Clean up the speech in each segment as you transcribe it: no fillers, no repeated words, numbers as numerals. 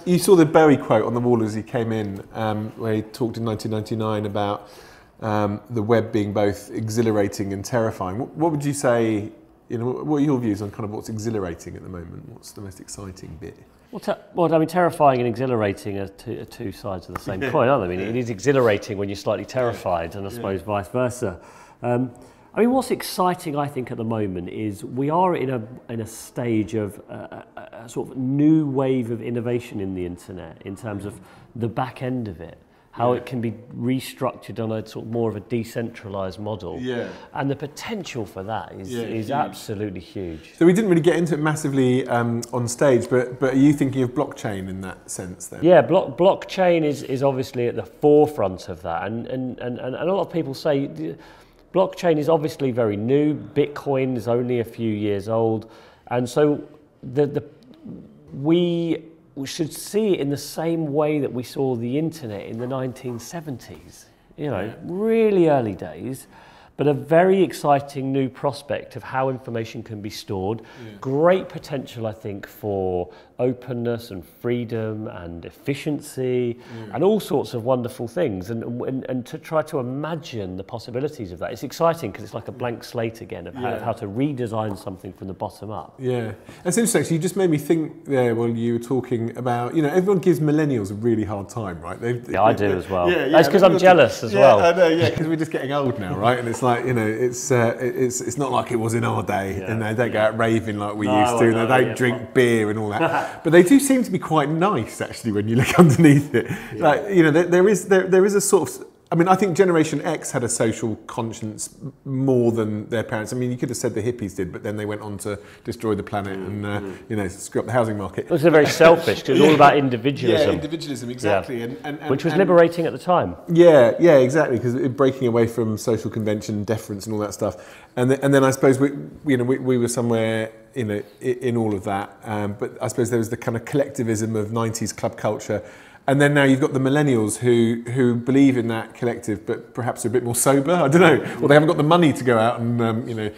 you saw the Bowie quote on the wall as he came in, where he talked in 1999 about the web being both exhilarating and terrifying. What would you say? What are your views on kind of what's exhilarating at the moment? What's the most exciting bit? Well, I mean, terrifying and exhilarating are two sides of the same coin, aren't they? I mean, it is exhilarating when you're slightly terrified, and I suppose vice versa. I mean, what's exciting, I think, at the moment is we are in a stage of a sort of new wave of innovation in the internet in terms of the back end of it, how it can be restructured on a sort of more of a decentralized model. Yeah. And the potential for that is absolutely huge. So we didn't really get into it massively on stage, but are you thinking of blockchain in that sense then? Yeah, blockchain is obviously at the forefront of that, and a lot of people say blockchain is obviously very new. Bitcoin is only a few years old, and so we should see it in the same way that we saw the internet in the 1970s. Really early days, but a very exciting new prospect of how information can be stored. Great potential, I think, for openness and freedom and efficiency and all sorts of wonderful things. And to try to imagine the possibilities of that. It's exciting because it's like a blank slate again of how to redesign something from the bottom up. Yeah, that's interesting. So you just made me think there while you were talking about, everyone gives millennials a really hard time, right? I do as well. That's because I'm jealous as well. I know, because we're just getting old now, right? And it's like, it's not like it was in our day, and they don't go out raving like we used to, and they don't drink beer and all that. But they do seem to be quite nice, actually, when you look underneath it. Like, there is a sort of, I mean, I think Generation X had a social conscience more than their parents. I mean, you could have said the hippies did, but then they went on to destroy the planet and, screw up the housing market. It was very selfish, because it was all about individualism. Yeah, individualism, exactly. Yeah. Which was liberating at the time. Yeah, exactly, because breaking away from social convention, deference and all that stuff. And then I suppose we were somewhere in all of that. But I suppose there was the kind of collectivism of 90s club culture. And then now you've got the millennials who believe in that collective, but perhaps are a bit more sober. I don't know, or they haven't got the money to go out and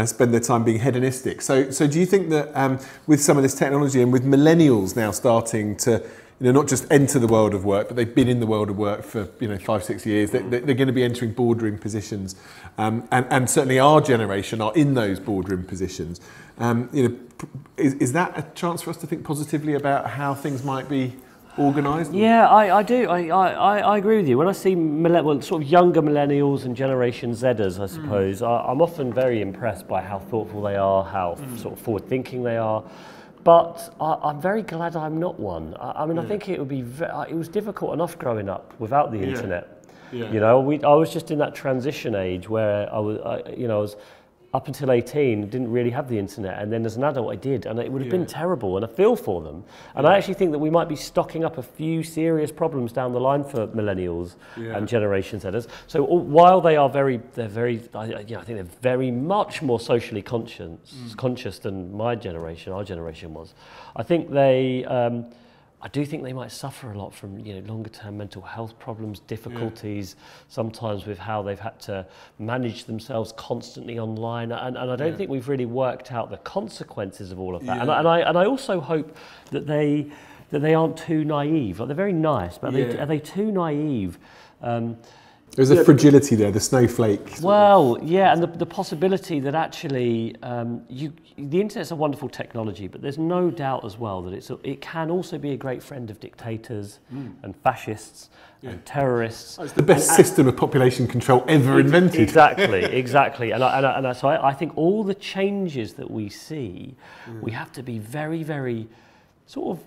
spend their time being hedonistic. So do you think that with some of this technology and with millennials now starting to not just enter the world of work, but they've been in the world of work for 5-6 years, they're going to be entering boardroom positions, and certainly our generation are in those boardroom positions. Is that a chance for us to think positively about how things might be organised? Yeah, I do. I agree with you. When I see sort of younger millennials and Generation Zers, I suppose, I'm often very impressed by how thoughtful they are, how sort of forward-thinking they are. But I'm very glad I'm not one. I mean, I think it would be. It was difficult enough growing up without the internet. I was just in that transition age where I was up until 18, didn't really have the internet, and then as an adult I did, and it would have been terrible, and I feel for them. And I actually think that we might be stocking up a few serious problems down the line for millennials and Generation Zers. So while they're very, I think they're very much more socially conscious than our generation was. I think I do think they might suffer a lot from longer term mental health problems, difficulties, sometimes with how they've had to manage themselves constantly online, and I don't think we've really worked out the consequences of all of that. And I also hope that they aren't too naive. Like, they're very nice, but are they too naive? There's a fragility there, the snowflake. Well, and the possibility that actually the internet's a wonderful technology, but there's no doubt as well that it can also be a great friend of dictators and fascists and terrorists. It's the best system of population control ever invented. Exactly. And so I think all the changes that we see, we have to be very, very sort of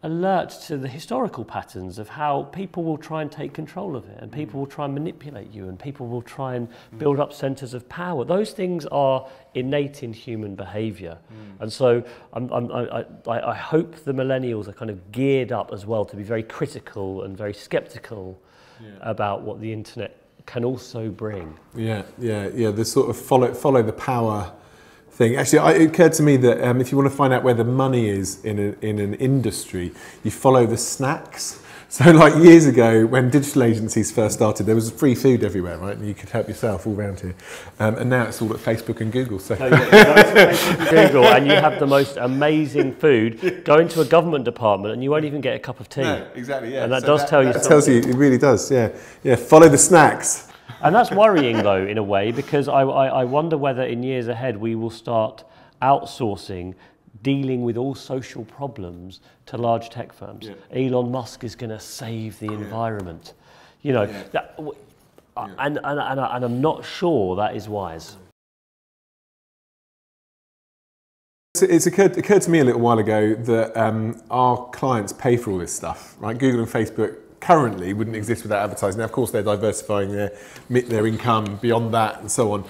alert to the historical patterns of how people will try and take control of it, and people will try and manipulate you, and people will try and build up centres of power. Those things are innate in human behaviour. And so I hope the millennials are kind of geared up as well to be very critical and very sceptical about what the internet can also bring. The sort of follow the power thing. Actually, it occurred to me that if you want to find out where the money is in an industry, you follow the snacks. So like years ago, when digital agencies first started, there was free food everywhere, right? And you could help yourself all around here. And now it's all at Facebook and Google. So, you go to Facebook and Google and you have the most amazing food. Go into a government department and you won't even get a cup of tea. No, exactly, yeah. And that does tell you something. That tells you, it really does, yeah. Yeah, follow the snacks. And that's worrying though, in a way, because I wonder whether in years ahead we will start outsourcing dealing with all social problems to large tech firms. Yeah. Elon Musk is going to save the environment. You know, and I'm not sure that is wise. It's occurred to me a little while ago that our clients pay for all this stuff, right? Google and Facebook currently wouldn't exist without advertising. Now, of course, they're diversifying their income beyond that and so on.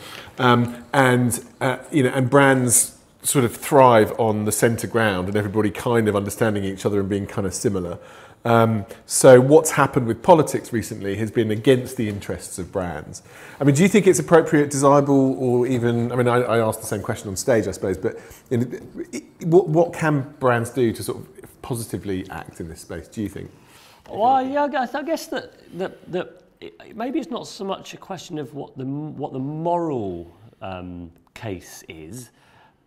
And brands sort of thrive on the centre ground and everybody kind of understanding each other and being kind of similar. So what's happened with politics recently has been against the interests of brands. I mean, do you think it's appropriate, desirable, or even, I mean, I asked the same question on stage, I suppose, but what can brands do to sort of positively act in this space, do you think? Well, yeah, I guess that maybe it's not so much a question of what the moral case is,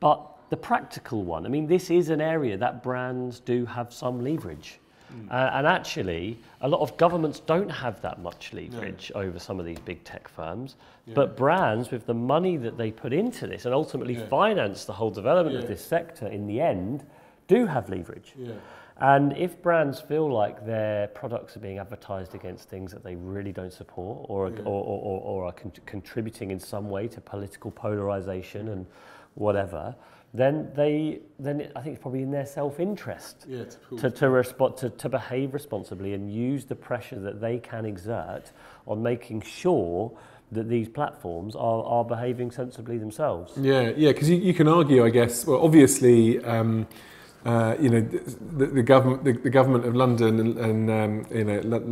but the practical one. I mean, this is an area that brands do have some leverage. And actually, a lot of governments don't have that much leverage over some of these big tech firms. But brands, with the money that they put into this and ultimately finance the whole development of this sector in the end, do have leverage. And if brands feel like their products are being advertised against things that they really don't support or are contributing in some way to political polarization and whatever, then I think it's probably in their self-interest to behave responsibly and use the pressure that they can exert on making sure that these platforms are behaving sensibly themselves. Yeah, because you can argue, I guess, well, obviously, the government of London and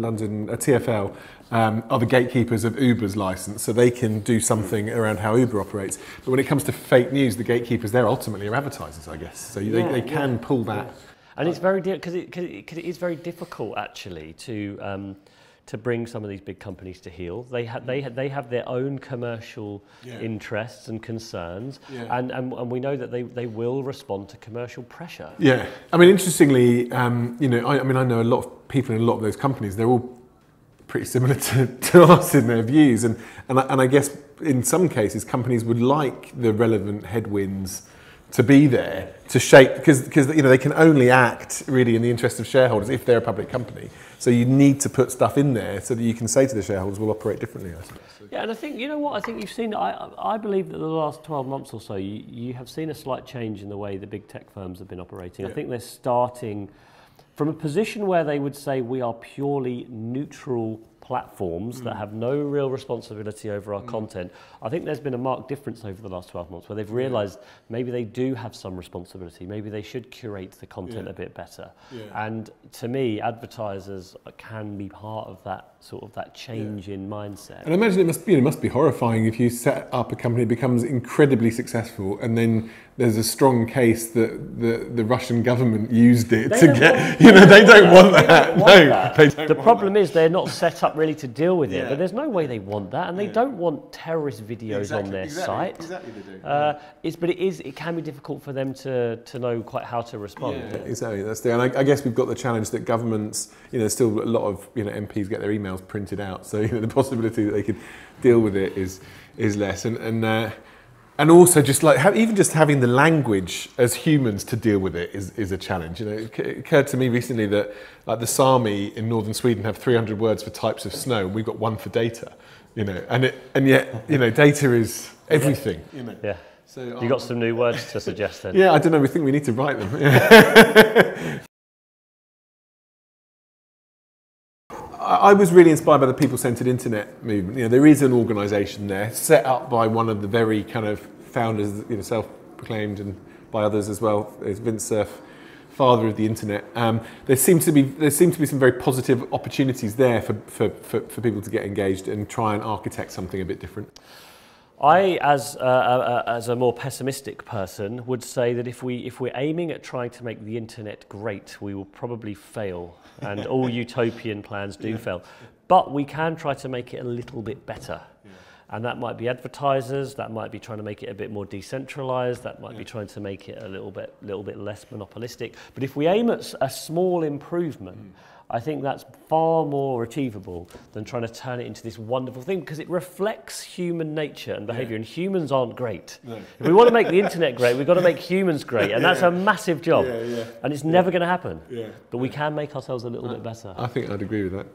London TfL are the gatekeepers of Uber's license, so they can do something around how Uber operates. But when it comes to fake news, the gatekeepers there ultimately are advertisers, I guess. So they can pull that. And it's very because it is very difficult actually to bring some of these big companies to heel. They have their own commercial interests and concerns, and we know that they will respond to commercial pressure. Yeah, I mean, interestingly, I know a lot of people in a lot of those companies. They're all pretty similar to us in their views, and I guess in some cases companies would like the relevant headwinds to be there to shape, because they can only act really in the interest of shareholders if they're a public company. So you need to put stuff in there so that you can say to the shareholders, we'll operate differently, I suppose. Yeah, and I think, you know what, I think you've seen, I believe that the last 12 months or so, you have seen a slight change in the way the big tech firms have been operating. I think they're starting from a position where they would say we are purely neutral platforms that have no real responsibility over our content. I think there's been a marked difference over the last 12 months where they've realised maybe they do have some responsibility, maybe they should curate the content a bit better. And to me, advertisers can be part of that sort of that change in mindset. And I imagine it must be horrifying if you set up a company that becomes incredibly successful and then there's a strong case that the Russian government used it to get, they don't want that. The problem is they're not set up really to deal with it, but there's no way they want that, and they don't want terrorist videos on their site. Exactly, they do. But it can be difficult for them to know quite how to respond. Yeah, exactly. That's and I guess we've got the challenge that governments, still a lot of MPs get their emails printed out, so the possibility that they could deal with it is less, and also just like even just having the language as humans to deal with it is a challenge. It occurred to me recently that like the Sami in northern Sweden have 300 words for types of snow, and we've got one for data. And yet data is everything. Yeah. So you got some new words to suggest then? Yeah, I don't know. We think we need to write them. I was really inspired by the people-centered internet movement. There is an organisation there set up by one of the very kind of founders, self-proclaimed, and by others as well. It's Vint Cerf, father of the internet. There seem to be some very positive opportunities there for people to get engaged and try and architect something a bit different. I, as a more pessimistic person, would say that if we're aiming at trying to make the internet great, we will probably fail, and all utopian plans do fail. But we can try to make it a little bit better. And that might be advertisers, that might be trying to make it a bit more decentralized, that might be trying to make it a little bit less monopolistic. But if we aim at a small improvement, I think that's far more achievable than trying to turn it into this wonderful thing, because it reflects human nature and behavior, and humans aren't great. No. If we want to make the internet great, we've got to make humans great, and that's a massive job. And it's never going to happen. But we can make ourselves a little bit better. I think I'd agree with that.